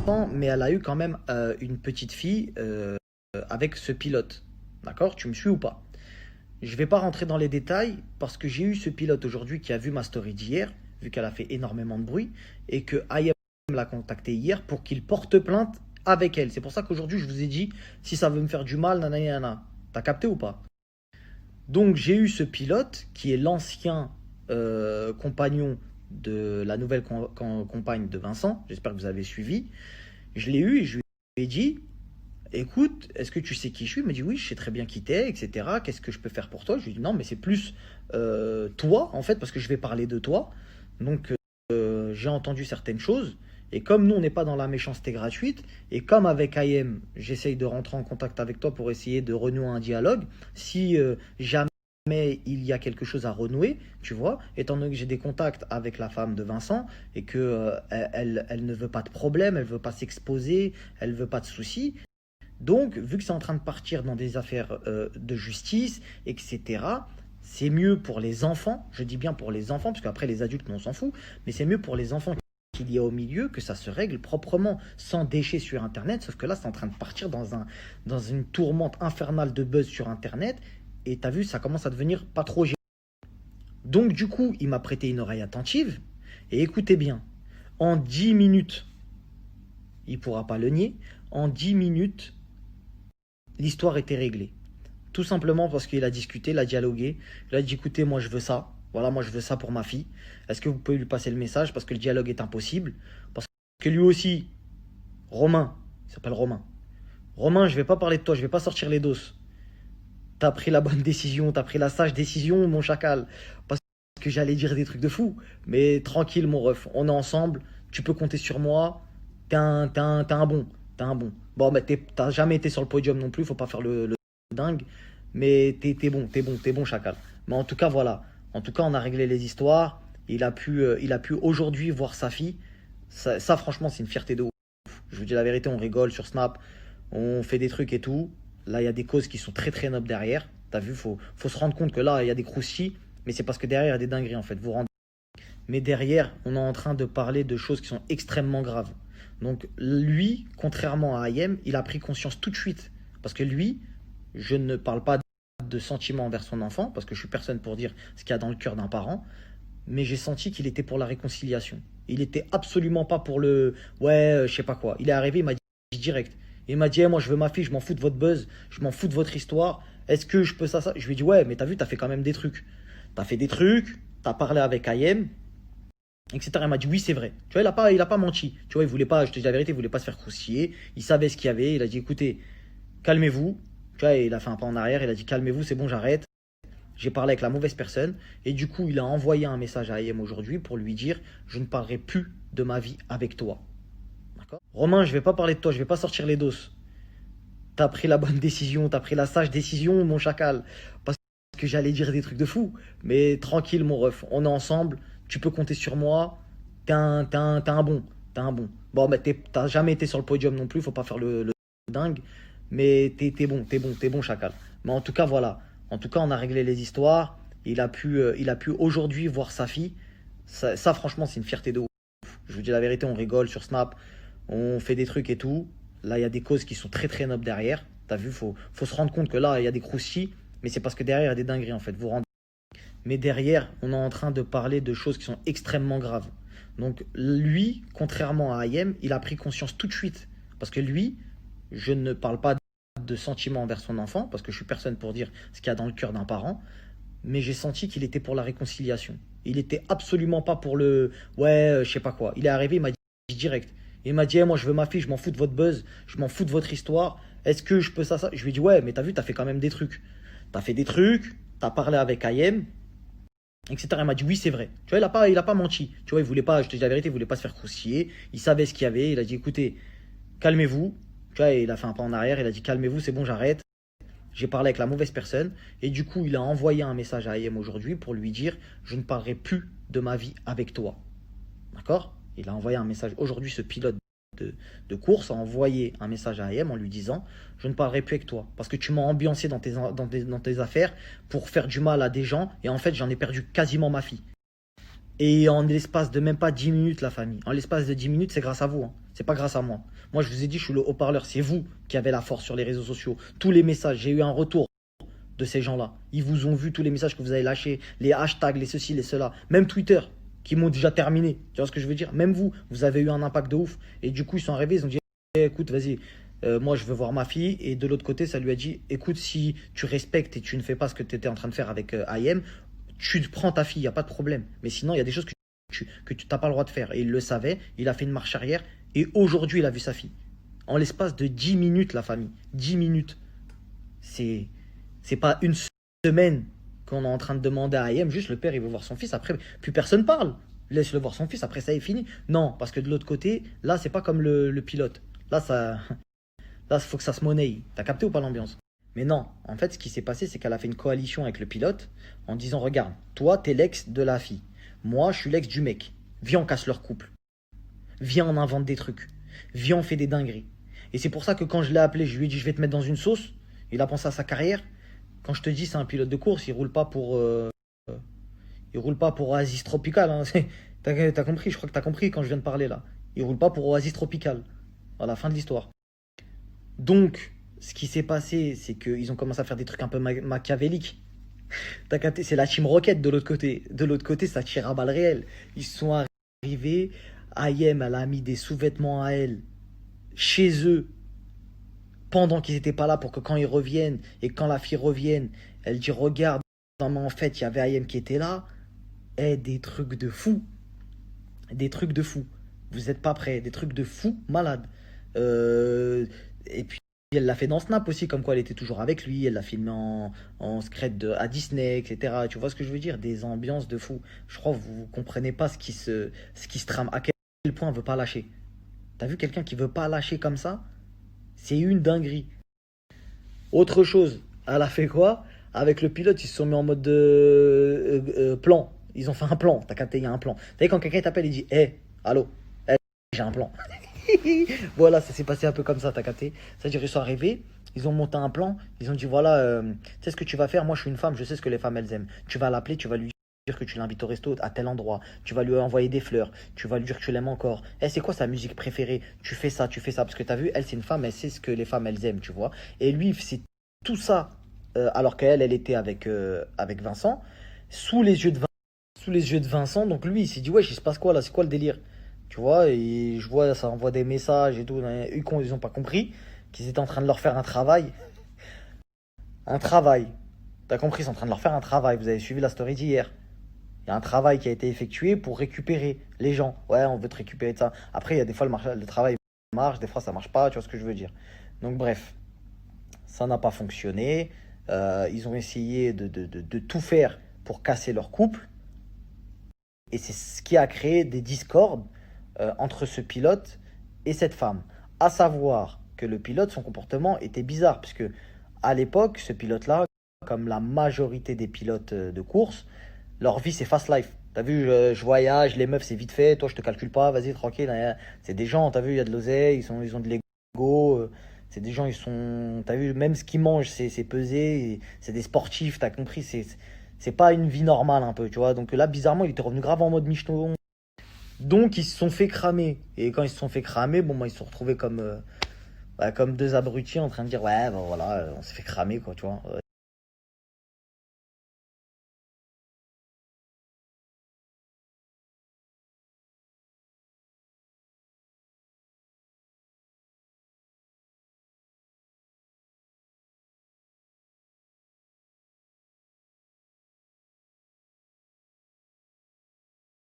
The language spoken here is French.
enfants, mais elle a eu quand même une petite fille avec ce pilote. D'accord? Tu me suis ou pas? Je vais pas rentrer dans les détails parce que j'ai eu ce pilote aujourd'hui qui a vu ma story d'hier, vu qu'elle a fait énormément de bruit, et que Ayem l'a contacté hier pour qu'il porte plainte avec elle. C'est pour ça qu'aujourd'hui je vous ai dit, si ça veut me faire du mal, nanana. T'as capté ou pas? Donc j'ai eu ce pilote qui est l'ancien compagnon de la nouvelle compagne de Vincent. J'espère que vous avez suivi. Je l'ai eu et je lui ai dit, écoute, est-ce que tu sais qui je suis? Il m'a dit oui, je sais très bien qui t'es, etc. Qu'est-ce que je peux faire pour toi? Je lui ai dit non, mais c'est plus toi, en fait, parce que je vais parler de toi. Donc j'ai entendu certaines choses. Et comme nous, on n'est pas dans la méchanceté gratuite, et comme avec IM, j'essaye de rentrer en contact avec toi pour essayer de renouer un dialogue, si jamais il y a quelque chose à renouer, tu vois, étant donné que j'ai des contacts avec la femme de Vincent, et que elle ne veut pas de problème, elle veut pas s'exposer, elle veut pas de soucis, donc, vu que c'est en train de partir dans des affaires de justice, etc., c'est mieux pour les enfants, je dis bien pour les enfants, parce qu'après les adultes, on s'en fout, mais c'est mieux pour les enfants qu'il y a au milieu que ça se règle proprement, sans déchets sur Internet, sauf que là, c'est en train de partir dans une tourmente infernale de buzz sur Internet, et t'as vu, ça commence à devenir pas trop gênant. Donc, du coup, il m'a prêté une oreille attentive, et écoutez bien, en 10 minutes, il ne pourra pas le nier, en 10 minutes, l'histoire était réglée. Tout simplement parce qu'il a discuté, il a dialogué. Il a dit écoutez, moi je veux ça. Voilà, moi je veux ça pour ma fille. Est-ce que vous pouvez lui passer le message? Parce que le dialogue est impossible. Parce que lui aussi, Romain, il s'appelle Romain. Romain, je vais pas parler de toi, je vais pas sortir les doses. T'as pris la bonne décision, t'as pris la sage décision, mon chacal. Parce que j'allais dire des trucs de fou. Mais tranquille, mon ref, on est ensemble. Tu peux compter sur moi. T'es un bon. T'es un bon. Bon, mais t'as jamais été sur le podium non plus, faut pas faire le dingue. Mais t'es bon, chacal. Mais en tout cas, voilà. En tout cas, on a réglé les histoires. Il a pu aujourd'hui voir sa fille. Ça, franchement, c'est une fierté de ouf. Je vous dis la vérité, on rigole sur Snap. On fait des trucs et tout. Là, il y a des causes qui sont très très nobles derrière. T'as vu, faut se rendre compte que là, il y a des croustilles. Mais c'est parce que derrière, il y a des dingueries en fait. Vous rendez. Mais derrière, on est en train de parler de choses qui sont extrêmement graves. Donc lui, contrairement à Ayem, il a pris conscience tout de suite. Parce que lui, je ne parle pas de sentiments envers son enfant, parce que je suis personne pour dire ce qu'il y a dans le cœur d'un parent, mais j'ai senti qu'il était pour la réconciliation. Il était absolument pas pour le ouais, je sais pas quoi. Il est arrivé, il m'a dit direct. Il m'a dit, hey, moi je veux ma fille, je m'en fous de votre buzz, je m'en fous de votre histoire. Est-ce que je peux ça? Je lui ai dit, ouais, mais t'as vu, t'as fait quand même des trucs. T'as fait des trucs, t'as parlé avec Ayem, etc. Il m'a dit oui, c'est vrai. Tu vois, il a pas menti. Tu vois, il voulait pas, je te dis la vérité, il voulait pas se faire croustiller. Il savait ce qu'il y avait. Il a dit écoutez, calmez-vous. Tu vois, il a fait un pas en arrière. Il a dit calmez-vous, c'est bon, j'arrête. J'ai parlé avec la mauvaise personne. Et du coup, il a envoyé un message à Ayem aujourd'hui pour lui dire je ne parlerai plus de ma vie avec toi. D'accord? Romain, je vais pas parler de toi, je vais pas sortir les doses. T'as pris la bonne décision, t'as pris la sage décision, mon chacal. Parce que j'allais dire des trucs de fou. Mais tranquille, mon ref, on est ensemble. Tu peux compter sur moi. T'es un bon. T'es un bon. Bon, mais t'as jamais été sur le podium non plus, faut pas faire le dingue. Mais t'es bon, chacal. Mais en tout cas, voilà. En tout cas, on a réglé les histoires. Il a pu aujourd'hui voir sa fille. Ça, franchement, c'est une fierté de ouf. Je vous dis la vérité, on rigole sur Snap. On fait des trucs et tout. Là, il y a des causes qui sont très très nobles derrière. T'as vu, faut se rendre compte que là, il y a des croustilles. Mais c'est parce que derrière, il y a des dingueries en fait. Vous rendez. Mais derrière, on est en train de parler de choses qui sont extrêmement graves. Donc lui, contrairement à Ayem, il a pris conscience tout de suite. Parce que lui, je ne parle pas de sentiments envers son enfant, parce que je suis personne pour dire ce qu'il y a dans le cœur d'un parent, mais j'ai senti qu'il était pour la réconciliation. Il était absolument pas pour le ouais, je sais pas quoi. Il est arrivé, il m'a dit direct. Il m'a dit hey, moi je veux ma fille, je m'en fous de votre buzz, je m'en fous de votre histoire. Est-ce que je peux ça? Je lui ai dit ouais, mais t'as vu, t'as fait quand même des trucs. T'as fait des trucs, t'as parlé avec Ayem, etc. Il m'a dit oui, c'est vrai. Tu vois, il a pas menti. Tu vois, il voulait pas, je te dis la vérité, il voulait pas se faire croustiller. Il savait ce qu'il y avait. Il a dit écoutez, calmez-vous. Tu vois, il a fait un pas en arrière. Il a dit calmez-vous, c'est bon, j'arrête. J'ai parlé avec la mauvaise personne. Et du coup, il a envoyé un message à Ayem aujourd'hui pour lui dire je ne parlerai plus de ma vie avec toi. D'accord? Il a envoyé un message aujourd'hui, ce pilote de course a envoyé un message à Ayem en lui disant je ne parlerai plus avec toi parce que tu m'as ambiancé dans tes affaires pour faire du mal à des gens et en fait j'en ai perdu quasiment ma fille. Et en l'espace de même pas 10 minutes la famille, en l'espace de 10 minutes c'est grâce à vous. Hein. C'est pas grâce à moi. Moi, je vous ai dit, je suis le haut-parleur. C'est vous qui avez la force sur les réseaux sociaux. Tous les messages, j'ai eu un retour de ces gens-là. Ils vous ont vu tous les messages que vous avez lâchés, les hashtags, les ceci, les cela. Même Twitter, qui m'ont déjà terminé. Tu vois ce que je veux dire? Même vous, vous avez eu un impact de ouf. Et du coup, ils sont arrivés, ils ont dit, écoute, vas-y, moi, je veux voir ma fille. Et de l'autre côté, ça lui a dit, écoute, si tu respectes et tu ne fais pas ce que tu étais en train de faire avec IM, tu prends ta fille, il n'y a pas de problème. Mais sinon, il y a des choses que tu n'as pas le droit de faire. Et il le savait, il a fait une marche arrière. Et aujourd'hui, il a vu sa fille. En l'espace de 10 minutes, la famille. 10 minutes. C'est c'est pas une semaine qu'on est en train de demander à IM, juste le père, il veut voir son fils. Après, plus personne parle. Laisse-le voir son fils, après ça est fini. Non, parce que de l'autre côté, là, c'est pas comme le pilote. Là, il faut que ça se monnaie. T'as capté ou pas l'ambiance? Mais non, en fait, ce qui s'est passé, c'est qu'elle a fait une coalition avec le pilote en disant, regarde, toi, t'es l'ex de la fille. Moi, je suis l'ex du mec. Viens, on casse leur couple. Viens, on invente des trucs. Viens, on fait des dingueries. Et c'est pour ça que quand je l'ai appelé, je lui ai dit, je vais te mettre dans une sauce. Il a pensé à sa carrière. Quand je te dis, c'est un pilote de course, il roule pas pour Oasis Tropical. Hein. T'as compris, je crois que t'as compris quand je viens de parler là. Il roule pas pour Oasis Tropical. Voilà, fin de l'histoire. Donc, ce qui s'est passé, c'est qu'ils ont commencé à faire des trucs un peu machiavéliques. T'as capté, c'est la Team Rocket de l'autre côté. De l'autre côté, ça tire à balles réelles. Ils sont arrivés. Ayem, elle a mis des sous-vêtements à elle chez eux pendant qu'ils n'étaient pas là pour que quand ils reviennent et quand la fille revienne, elle dit regarde, non, mais en fait, il y avait Ayem qui était là. Eh, des trucs de fou. Des trucs de fou. Vous n'êtes pas prêts. Des trucs de fou malade. Et puis, elle l'a fait dans Snap aussi, comme quoi elle était toujours avec lui. Elle l'a filmé en secret à Disney, etc. Tu vois ce que je veux dire? Des ambiances de fou. Je crois que vous ne comprenez pas ce qui se trame. À quel point on ne veut pas lâcher. T'as vu quelqu'un qui veut pas lâcher comme ça? C'est une dinguerie. Autre chose, elle a fait quoi? Avec le pilote, ils se sont mis en mode plan. Ils ont fait un plan. T'as capté, il y a un plan. T'as vu quand quelqu'un t'appelle, il dit hé, allô, hey, j'ai un plan. Voilà, ça s'est passé un peu comme ça, t'as capté. C'est-à-dire, ils sont arrivés, ils ont monté un plan, ils ont dit voilà, tu sais ce que tu vas faire? Moi, je suis une femme, je sais ce que les femmes elles aiment. Tu vas l'appeler, tu vas lui dire que tu l'invites au resto à tel endroit, tu vas lui envoyer des fleurs, tu vas lui dire que tu l'aimes encore. Eh, c'est quoi sa musique préférée? Tu fais ça, parce que t'as vu, elle c'est une femme, elle sait ce que les femmes elles aiment, tu vois. Et lui, c'est tout ça, alors qu'elle, elle était avec Vincent, sous les yeux de Vincent. Donc lui, il s'est dit, ouais, il se passe quoi là? C'est quoi le délire? Tu vois, et je vois, ça envoie des messages et tout. Ils ont pas compris qu'ils étaient en train de leur faire un travail. Un travail. T'as compris, ils sont en train de leur faire un travail. Vous avez suivi la story d'hier. Il y a un travail qui a été effectué pour récupérer les gens. Ouais, on veut te récupérer de ça. Après, il y a des fois, le travail marche, des fois, ça marche pas. Tu vois ce que je veux dire? Donc, bref, ça n'a pas fonctionné. Ils ont essayé de tout faire pour casser leur couple. Et c'est ce qui a créé des discordes entre ce pilote et cette femme. À savoir que le pilote, son comportement était bizarre, puisque à l'époque, ce pilote-là, comme la majorité des pilotes de course, leur vie c'est fast life. T'as vu, je voyage, les meufs c'est vite fait, toi je te calcule pas, vas-y tranquille. C'est des gens, t'as vu, il y a de l'oseille, ils ont de l'ego. C'est des gens, t'as vu, même ce qu'ils mangent c'est pesé, c'est des sportifs, t'as compris, c'est pas une vie normale un peu, tu vois. Donc là, bizarrement, il était revenu grave en mode Michelin. Donc ils se sont fait cramer. Et quand ils se sont fait cramer, bon, ils se sont retrouvés comme deux abrutis en train de dire, ouais, bah, voilà, on s'est fait cramer, quoi, tu vois.